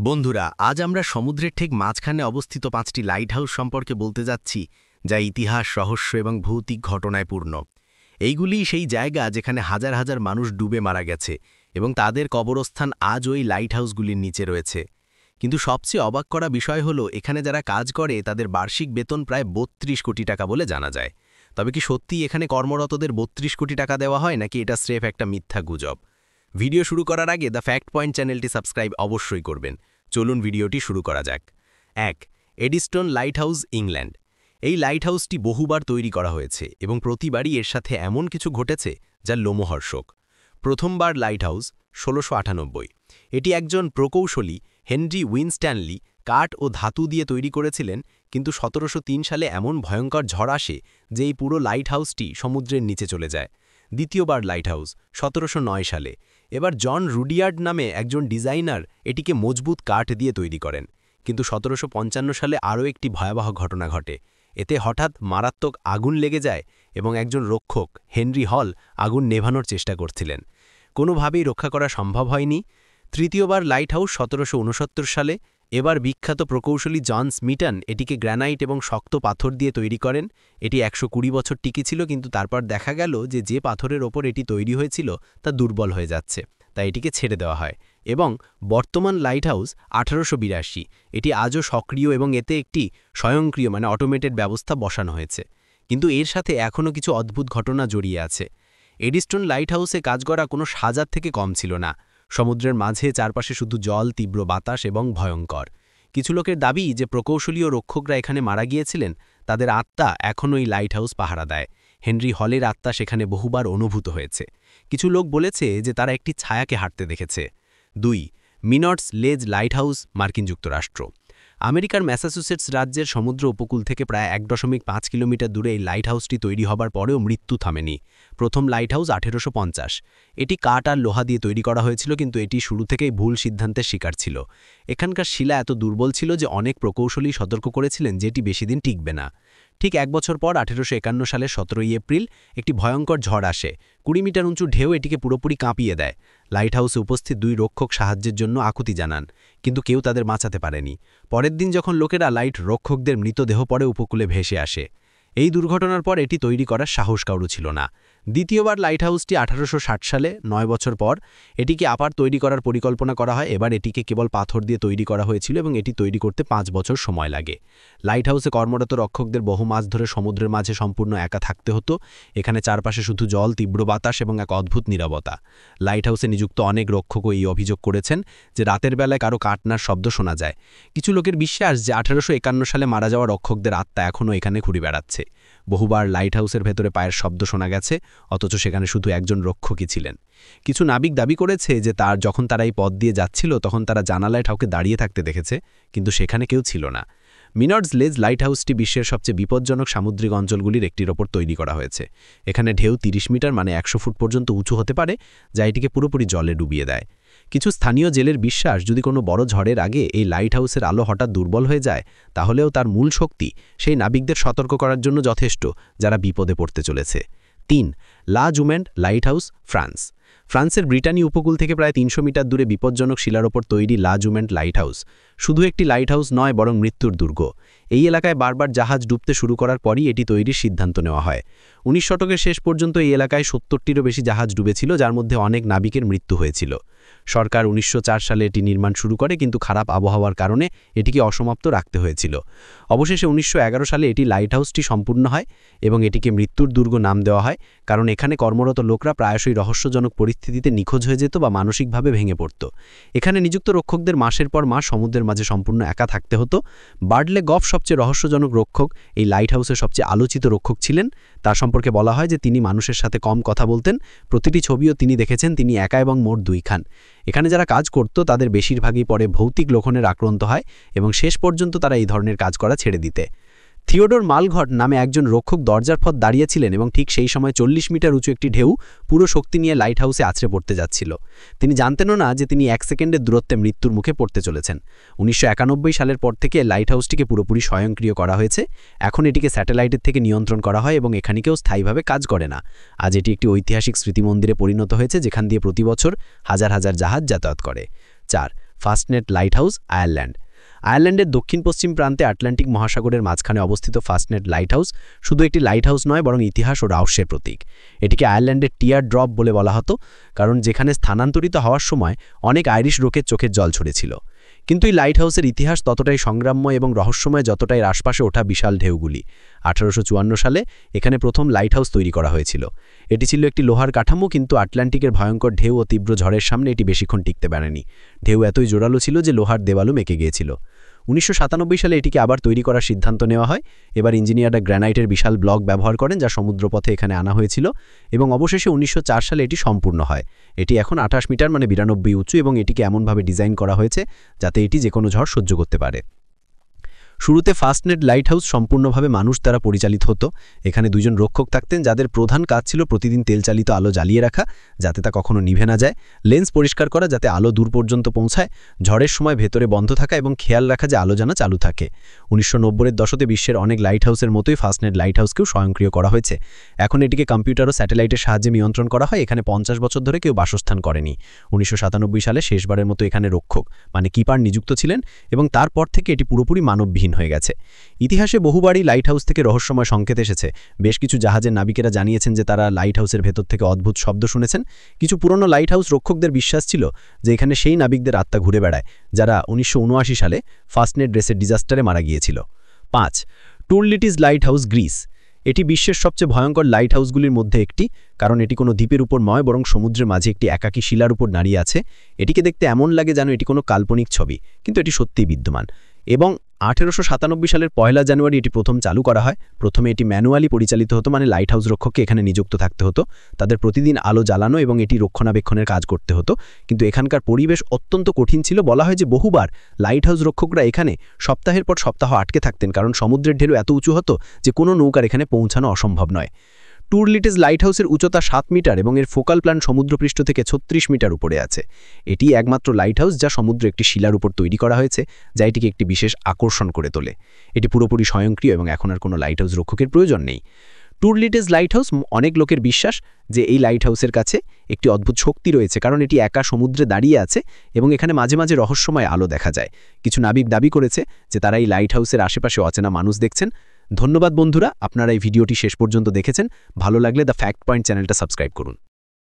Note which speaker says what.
Speaker 1: বন্ধুরা, আজ আমরা সমুদ্রের ঠিক মাঝখানে অবস্থিত ৫টি লাইট হাউস সম্পর্কে বলতে যাচ্ছি, যা ইতিহাস, রহস্য এবং ভৌতিক ঘটনায় পূর্ণ। এইগুলিই সেই জায়গা যেখানে হাজার হাজার মানুষ ডুবে মারা গেছে এবং তাদের কবরস্থান আজ ওই লাইট হাউসগুলির নিচে রয়েছে। কিন্তু সবচেয়ে অবাক করা বিষয় হলো, এখানে যারা কাজ করে তাদের বার্ষিক বেতন প্রায় ৩২ কোটি টাকা বলে জানা যায়। তবে কি সত্যিই এখানে কর্মরতদের ৩২ কোটি টাকা দেওয়া হয়, নাকি এটা স্রেফ একটা মিথ্যা গুজব? ভিডিও শুরু করার আগে দ্য ফ্যাক্ট পয়েন্ট চ্যানেলটি সাবস্ক্রাইব অবশ্যই করবেন। চলুন ভিডিওটি শুরু করা যাক। ১. এডিস্টন লাইট হাউস, ইংল্যান্ড। এই লাইট হাউসটি বহুবার তৈরি করা হয়েছে এবং প্রতিবারই এর সাথে এমন কিছু ঘটেছে যা লোমহর্ষক। প্রথমবার লাইট হাউস ১৬৯৮। এটি একজন প্রকৌশলী হেনরি উইনস্ট্যানলি কাঠ ও ধাতু দিয়ে তৈরি করেছিলেন, কিন্তু ১৭০৩ সালে এমন ভয়ঙ্কর ঝড় আসে যে এই পুরো লাইট হাউসটি সমুদ্রের নিচে চলে যায়। দ্বিতীয়বার লাইট হাউস ১৭০৯ সালে। এবার জন রুডিয়ার্ড নামে একজন ডিজাইনার এটিকে মজবুত কাঠ দিয়ে তৈরি করেন, কিন্তু ১৭৫৫ সালে আরও একটি ভয়াবহ ঘটনা ঘটে। এতে হঠাৎ মারাত্মক আগুন লেগে যায় এবং একজন রক্ষক হেনরি হল আগুন নেভানোর চেষ্টা করছিলেন। কোনোভাবেই রক্ষা করা সম্ভব হয়নি। তৃতীয়বার লাইট হাউস ১৭৬৯ সালে। এবার বিখ্যাত প্রকৌশলী জন স্মিটন এটিকে গ্র্যানাইট এবং শক্ত পাথর দিয়ে তৈরি করেন। এটি ১২০ বছর টিকেছিল, কিন্তু তারপর দেখা গেল যে পাথরের ওপর এটি তৈরি হয়েছিল তা দুর্বল হয়ে যাচ্ছে, তাই এটিকে ছেড়ে দেওয়া হয়। এবং বর্তমান লাইট হাউস ১৮৮২। এটি আজও সক্রিয় এবং এতে একটি স্বয়ংক্রিয় অটোমেটেড ব্যবস্থা বসানো হয়েছে। কিন্তু এর সাথে এখনও কিছু অদ্ভুত ঘটনা জড়িয়ে আছে। এডিস্টন লাইট হাউসে কাজ করা কোনো সাজার থেকে কম ছিল না। সমুদ্রের মাঝে চারপাশে শুধু জল, তীব্র বাতাস এবং ভয়ঙ্কর। কিছু লোকের দাবি যে প্রকৌশলী ও রক্ষকরা এখানে মারা গিয়েছিলেন, তাদের আত্মা এখনও এই লাইট হাউস পাহারা দেয়। হেনরি হলের আত্মা সেখানে বহুবার অনুভূত হয়েছে। কিছু লোক বলেছে যে তারা একটি ছায়াকে হাঁটতে দেখেছে। ২. মিনটস লেজ লাইট হাউস, মার্কিন যুক্তরাষ্ট্র। আমেরিকার ম্যাসাচুসেটস রাজ্যের সমুদ্র উপকূল থেকে প্রায় ১.৫ কিলোমিটার দূরে এই লাইট হাউসটি তৈরি হবার পরেও মৃত্যু থামেনি। প্রথম লাইট হাউস ১৮৫০। এটি কাঠ আর লোহা দিয়ে তৈরি করা হয়েছিল, কিন্তু এটি শুরু থেকেই ভুল সিদ্ধান্তের শিকার ছিল। এখানকার শিলা এত দুর্বল ছিল যে অনেক প্রকৌশলী সতর্ক করেছিলেন যে এটি বেশি দিন টিকবে না। ঠিক ১ বছর পর ১৮৫১ সালের ১৭ এপ্রিল একটি ভয়ঙ্কর ঝড় আসে। ২০ মিটার উঁচু ঢেউ এটিকে পুরোপুরি কাঁপিয়ে দেয়। লাইট হাউসে উপস্থিত ২ রক্ষক সাহায্যের জন্য আকুতি জানান, কিন্তু কেউ তাদের বাঁচাতে পারেনি। পরের দিন যখন লোকেরা লাইট রক্ষকদের মৃতদেহ পরে উপকূলে ভেসে আসে। এই দুর্ঘটনার পর এটি তৈরি করার সাহস কারও ছিল না। দ্বিতীয়বার লাইট হাউসটি ১৮৬০ সালে, ৯ বছর পর এটিকে আবার তৈরি করার পরিকল্পনা করা হয়। এবার এটিকে কেবল পাথর দিয়ে তৈরি করা হয়েছিল এবং এটি তৈরি করতে ৫ বছর সময় লাগে। লাইট হাউসে কর্মরত রক্ষকদের বহু মাস ধরে সমুদ্রের মাঝে সম্পূর্ণ একা থাকতে হতো। এখানে চারপাশে শুধু জল, তীব্র বাতাস এবং এক অদ্ভুত নীরবতা। লাইট হাউসে নিযুক্ত অনেক রক্ষকও এই অভিযোগ করেছেন যে রাতের বেলায় কারো কাটনার শব্দ শোনা যায়। কিছু লোকের বিশ্বাস যে ১৮৫১ সালে মারা যাওয়া রক্ষকদের আত্মা এখনও এখানে ঘুরে বেড়াচ্ছে। বহুবার লাইট হাউসের ভেতরে পায়ের শব্দ শোনা গেছে, অথচ সেখানে শুধু একজন রক্ষকই ছিলেন। কিছু নাবিক দাবি করেছে যে যখন তারা এই পথ দিয়ে যাচ্ছিল তখন তারা জানালায় কাউকে দাঁড়িয়ে থাকতে দেখেছে, কিন্তু সেখানে কেউ ছিল না। মিনটস লেজ লাইট হাউসটি বিশ্বের সবচেয়ে বিপজ্জনক সামুদ্রিক অঞ্চলগুলির একটির ওপর তৈরি করা হয়েছে। এখানে ঢেউ ৩০ মিটার ১০০ ফুট পর্যন্ত উঁচু হতে পারে, যা এটিকে পুরোপুরি জলে ডুবিয়ে দেয়। কিছু স্থানীয় জেলের বিশ্বাস, যদি কোনো বড় ঝড়ের আগে এই লাইট হাউসের আলো হঠাৎ দুর্বল হয়ে যায়, তাহলেও তার মূল শক্তি সেই নাবিকদের সতর্ক করার জন্য যথেষ্ট যারা বিপদে পড়তে চলেছে। ৩. লা জুমেন্ট লাইট হাউস, ফ্রান্স। ফ্রান্সের ব্রিটানি উপকূল থেকে প্রায় ৩০০ মিটার দূরে বিপজ্জনক শিলার ওপর তৈরি লা জুমেন্ট লাইট হাউস শুধু একটি লাইট হাউস নয়, বরং মৃত্যুর দুর্গ। এই এলাকায় বারবার জাহাজ ডুবতে শুরু করার পরই এটি তৈরির সিদ্ধান্ত নেওয়া হয়। ১৯ শতকের শেষ পর্যন্ত এই এলাকায় ৭০টিরও বেশি জাহাজ ডুবেছিল, যার মধ্যে অনেক নাবিকের মৃত্যু হয়েছিল। সরকার ১৯০৪ সালে এটি নির্মাণ শুরু করে, কিন্তু খারাপ আবহাওয়ার কারণে এটিকে অসমাপ্ত রাখতে হয়েছিল। অবশেষে ১৯১১ সালে এটি লাইট হাউসটি সম্পূর্ণ হয় এবং এটিকে মৃত্যুর দুর্গ নাম দেওয়া হয়, কারণ এখানে কর্মরত লোকরা প্রায়শই রহস্যজনক পরিস্থিতিতে নিখোঁজ হয়ে যেত বা মানসিকভাবে ভেঙে পড়ত। এখানে নিযুক্ত রক্ষকদের মাসের পর মাস সমুদ্রের মাঝে সম্পূর্ণ একা থাকতে হতো। বার্ডলে গফ সবচেয়ে রহস্যজনক রক্ষক, এই লাইট হাউসের সবচেয়ে আলোচিত রক্ষক ছিলেন। তার সম্পর্কে বলা হয় যে তিনি মানুষের সাথে কম কথা বলতেন। প্রতিটি ছবিও তিনি দেখেছেন তিনি একা এবং মোট ২ খান। এখানে যারা কাজ করত তাদের বেশিরভাগই পরে ভৌতিক লোখনের আক্রান্ত হয় এবং শেষ পর্যন্ত তারা এই ধরনের কাজ করা ছেড়ে দিতে। থিওডোর মালঘট নামে একজন রক্ষক দরজার পথ দাঁড়িয়েছিলেন এবং ঠিক সেই সময় ৪০ মিটার উঁচু একটি ঢেউ পুরো শক্তি নিয়ে লাইট হাউসে আছড়ে পড়তে যাচ্ছিল। তিনি জানতেনও না যে তিনি ১ সেকেন্ডের দূরত্বে মৃত্যুর মুখে পড়তে চলেছেন। ১৯৯১ সালের পর থেকে লাইট হাউসটিকে পুরোপুরি স্বয়ংক্রিয় করা হয়েছে। এখন এটিকে স্যাটেলাইটের থেকে নিয়ন্ত্রণ করা হয় এবং এখানে কেউ স্থায়ীভাবে কাজ করে না। আজ এটি একটি ঐতিহাসিক স্মৃতিমন্দিরে পরিণত হয়েছে, যেখান দিয়ে প্রতি বছর হাজার হাজার জাহাজ যাতায়াত করে। ৪. ফাস্টনেট লাইট হাউস, আয়ারল্যান্ড। আয়ারল্যান্ডের দক্ষিণ পশ্চিম প্রান্তে আটলান্টিক মহাসাগরের মাঝখানে অবস্থিত ফাস্টনেট লাইট হাউস শুধু একটি লাইট হাউস নয়, বরং ইতিহাস ও রহস্যের প্রতীক। এটিকে আয়ারল্যান্ডের টিয়ার ড্রপ বলে বলা হতো, কারণ যেখানে স্থানান্তরিত হওয়ার সময় অনেক আইরিশ লোকের চোখের জল ঝরেছিল। কিন্তু এই লাইট হাউসের ইতিহাস ততটাই সংগ্রামময় এবং রহস্যময় যতটাই আশপাশে ওঠা বিশাল ঢেউগুলি। 1854 সালে এখানে প্রথম লাইট হাউস তৈরি করা হয়েছিল। এটি ছিল একটি লোহার কাঠামো, কিন্তু আটলান্টিকের ভয়ঙ্কর ঢেউ ও তীব্র ঝড়ের সামনে এটি বেশিক্ষণ টিকতে পারেনি। ঢেউ এতই জোরালো ছিল যে লোহার দেওয়ালও মেকে গিয়েছিল। 1997 সালে এটিকে আবার তৈরি করার সিদ্ধান্ত নেওয়া হয়। এবার ইঞ্জিনিয়াররা গ্র্যানাইটের বিশাল ব্লক ব্যবহার করেন, যা সমুদ্রপথে এখানে আনা হয়েছিল, এবং অবশেষে 1904 সালে এটি সম্পূর্ণ হয়। এটি এখন 28 মিটার মানে 92 উঁচু, এবং এটিকে এমনভাবে ডিজাইন করা হয়েছে যাতে এটি যে কোনো ঝড় সহ্য করতে পারে। শুরুতে ফাস্টনেট লাইট হাউস সম্পূর্ণভাবে মানুষ দ্বারা পরিচালিত হতো। এখানে দুজন রক্ষক থাকতেন, যাদের প্রধান কাজ ছিল প্রতিদিন তেলচালিত আলো জ্বালিয়ে রাখা যাতে তা কখনো নিভে না যায়, লেন্স পরিষ্কার করা যাতে আলো দূর পর্যন্ত পৌঁছায়, ঝড়ের সময় ভেতরে বন্ধ থাকা এবং খেয়াল রাখা যে আলো যেন চালু থাকে। 1990-এর দশকে বিশ্বের অনেক লাইট হাউসের মতোই ফাস্টনেট লাইট হাউসকেও স্বয়ংক্রিয় করা হয়েছে। এখন এটিকে কম্পিউটার ও স্যাটেলাইটের সাহায্যে নিয়ন্ত্রণ করা হয়। এখানে 50 বছর ধরে কেউ বাসস্থান করেনি। 1997 সালে শেষবারের মতো এখানে রক্ষক মানে কিপার নিযুক্ত ছিলেন, এবং তারপর থেকে এটি পুরোপুরি মানববিহীন হয়ে গেছে। ইতিহাসে বহুবারই লাইট হাউস থেকে রহস্যময় সংকেত এসেছে। বেশ কিছু জাহাজের নাবিকেরা জানিয়েছেন যে তারা লাইট হাউসের ভেতর থেকে অদ্ভুত শব্দ শুনেছেন। কিছু পুরনো লাইট হাউস রক্ষকদের বিশ্বাস ছিল যে এখানে সেই নাবিকদের আত্মা ঘুরে বেড়ায় যারা 1979 সালে ফাস্টনেট রেসের ডিজাস্টারে মারা গিয়েছিল। 5. টুরলিটিস লাইট হাউস, গ্রিস। এটি বিশ্বের সবচেয়ে ভয়ঙ্কর লাইট হাউসগুলির মধ্যে একটি, কারণ এটি কোনো দ্বীপের উপর নয়, বরং সমুদ্রের মাঝে একটি একাকী শিলার উপর দাঁড়িয়ে আছে। এটিকে দেখতে এমন লাগে যেন এটি কোনো কাল্পনিক ছবি, কিন্তু এটি সত্যিই বিদ্যমান। এবং 1897 সালের 1 জানুয়ারি এটি প্রথম চালু করা হয়। প্রথমে এটি ম্যানুয়ালি পরিচালিত হতো, মানে লাইট হাউস রক্ষককে এখানে নিযুক্ত থাকতে হতো। তাদের প্রতিদিন আলো জ্বালানো এবং এটি রক্ষণাবেক্ষণের কাজ করতে হতো। কিন্তু এখানকার পরিবেশ অত্যন্ত কঠিন ছিল। বলা হয় যে বহুবার লাইট হাউস রক্ষকরা এখানে সপ্তাহের পর সপ্তাহ আটকে থাকতেন, কারণ সমুদ্রের ঢেউ এত উঁচু হতো যে কোনো নৌকার এখানে পৌঁছানো অসম্ভব নয়। টুরলিটিস লাইট হাউসের উচ্চতা 7 মিটার এবং এর ফোকাল প্ল্যান সমুদ্রপৃষ্ঠ থেকে 36 মিটার উপরে আছে। এটি একমাত্র লাইট হাউস যা সমুদ্রে একটি শিলার উপর তৈরি করা হয়েছে, যা এটিকে একটি বিশেষ আকর্ষণ করে তোলে। এটি পুরোপুরি স্বয়ংক্রিয় এবং এখন আর কোনো লাইট হাউস রক্ষকের প্রয়োজন নেই। টুরলিটিস লাইট হাউস, অনেক লোকের বিশ্বাস যে এই লাইট হাউসের কাছে একটি অদ্ভুত শক্তি রয়েছে, কারণ এটি একা সমুদ্রে দাঁড়িয়ে আছে এবং এখানে মাঝে মাঝে রহস্যময় আলো দেখা যায়। কিছু নাবিক দাবি করেছে যে তারা এই লাইট হাউসের আশেপাশে অচেনা মানুষ দেখছেন। ধন্যবাদ বন্ধুরা, আপনারা এই ভিডিওটি শেষ পর্যন্ত দেখেছেন। ভালো লাগলে দ্য ফ্যাক্ট পয়েন্ট চ্যানেলটা সাবস্ক্রাইব করুন।